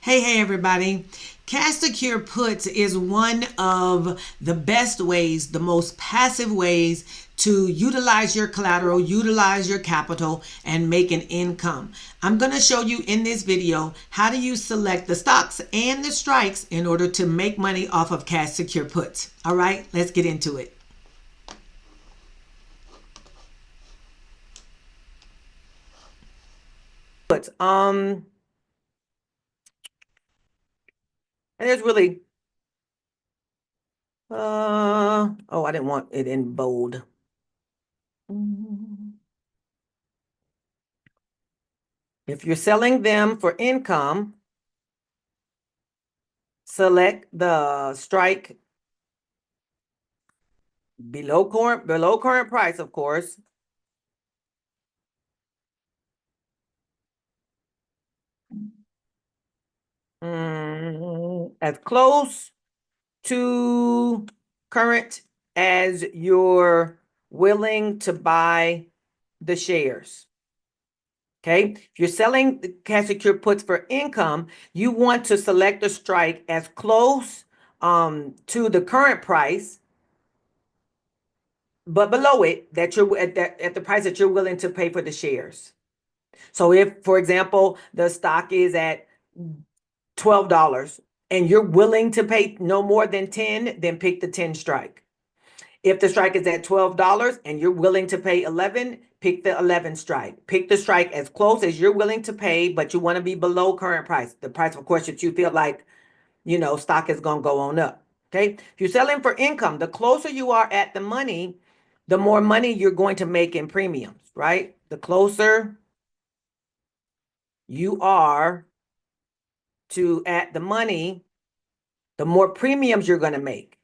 Hey everybody. Cash secure puts is one of the best ways, the most passive ways to utilize your collateral, utilize your capital, and make an income. I'm going to show you in this video how do you select the stocks and the strikes in order to make money off of cash secure puts. All right, let's get into it. Puts, and there's really oh, I didn't want it in bold. If you're selling them for income, select the strike below current price, of course. As close to current as you're willing to buy the shares. Okay, if you're selling the cash secure puts for income, you want to select the strike as close to the current price, but below it, that you're at the price that you're willing to pay for the shares. So if, for example, the stock is at $12 and you're willing to pay no more than 10, then pick the 10 strike. If the strike is at $12 and you're willing to pay 11, pick the 11 strike. Pick the strike as close as you're willing to pay, but you want to be below current price. The price, of course, that you feel like, stock is going to go on up. Okay. If you're selling for income, the closer you are at the money, the more money you're going to make in premiums, right? The closer you are to at the money, the more premiums you're going to make.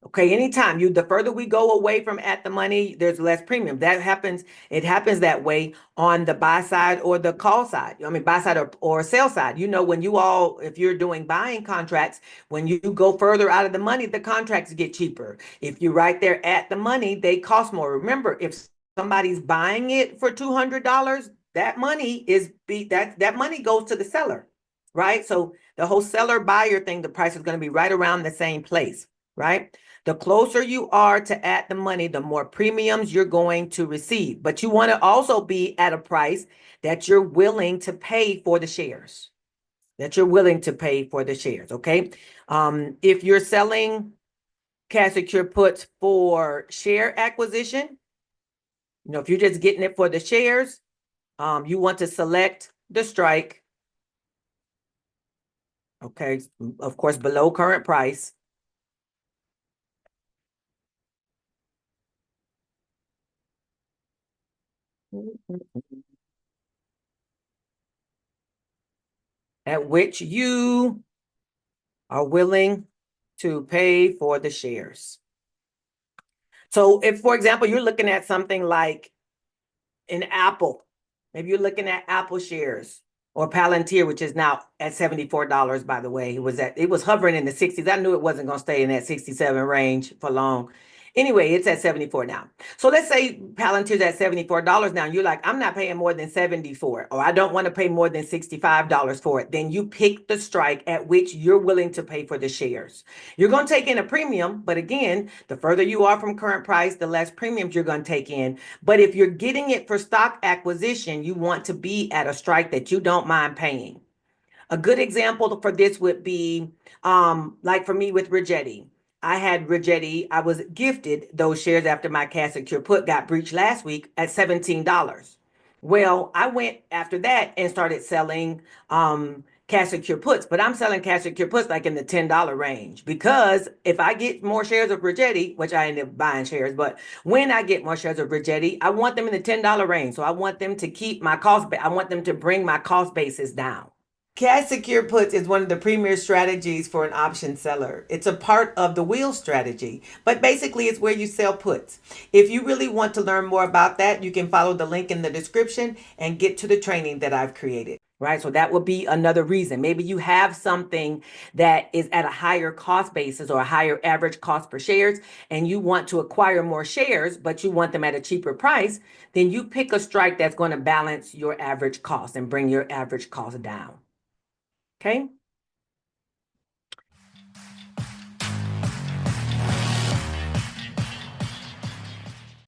Okay, anytime the further we go away from at the money, there's less premium. It happens that way on the buy side or the call side. I mean, buy side or sell side. If you're doing buying contracts, when you go further out of the money, the contracts get cheaper. If you're right there at the money, they cost more. Remember, if somebody's buying it for $200, that money that money goes to the seller, right? So the whole seller buyer thing, the price is going to be right around the same place, right? The closer you are to at the money, the more premiums you're going to receive. But you want to also be at a price that you're willing to pay for the shares. Okay? If you're selling cash secure puts for share acquisition, if you're just getting it for the shares, you want to select the strike. Okay, of course, below current price. At which you are willing to pay for the shares. So if, for example, you're looking at something like an Apple, maybe you're looking at Apple shares or Palantir, which is now at $74, by the way. It was hovering in the 60s. I knew it wasn't going to stay in that 67 range for long. Anyway, it's at 74 now. So let's say Palantir's at $74 now. And you're like, I'm not paying more than 74, or I don't want to pay more than $65 for it. Then you pick the strike at which you're willing to pay for the shares. You're going to take in a premium, but again, the further you are from current price, the less premiums you're going to take in. But if you're getting it for stock acquisition, you want to be at a strike that you don't mind paying. A good example for this would be like for me with Rigetti. I had Rigetti. I was gifted those shares after my cash secure put got breached last week at $17. Well, I went after that and started selling cash secure puts, but I'm selling cash secure puts like in the $10 range, because if I get more shares of Rigetti, which I ended up buying shares, but when I get more shares of Rigetti, I want them in the $10 range. So I want them to keep my cost, I want them to bring my cost basis down. Cash secure puts is one of the premier strategies for an option seller. It's a part of the wheel strategy, but basically it's where you sell puts. If you really want to learn more about that, you can follow the link in the description and get to the training that I've created. right? So that would be another reason. Maybe you have something that is at a higher cost basis or a higher average cost per shares, and you want to acquire more shares, but you want them at a cheaper price, then you pick a strike that's going to balance your average cost and bring your average cost down. Okay?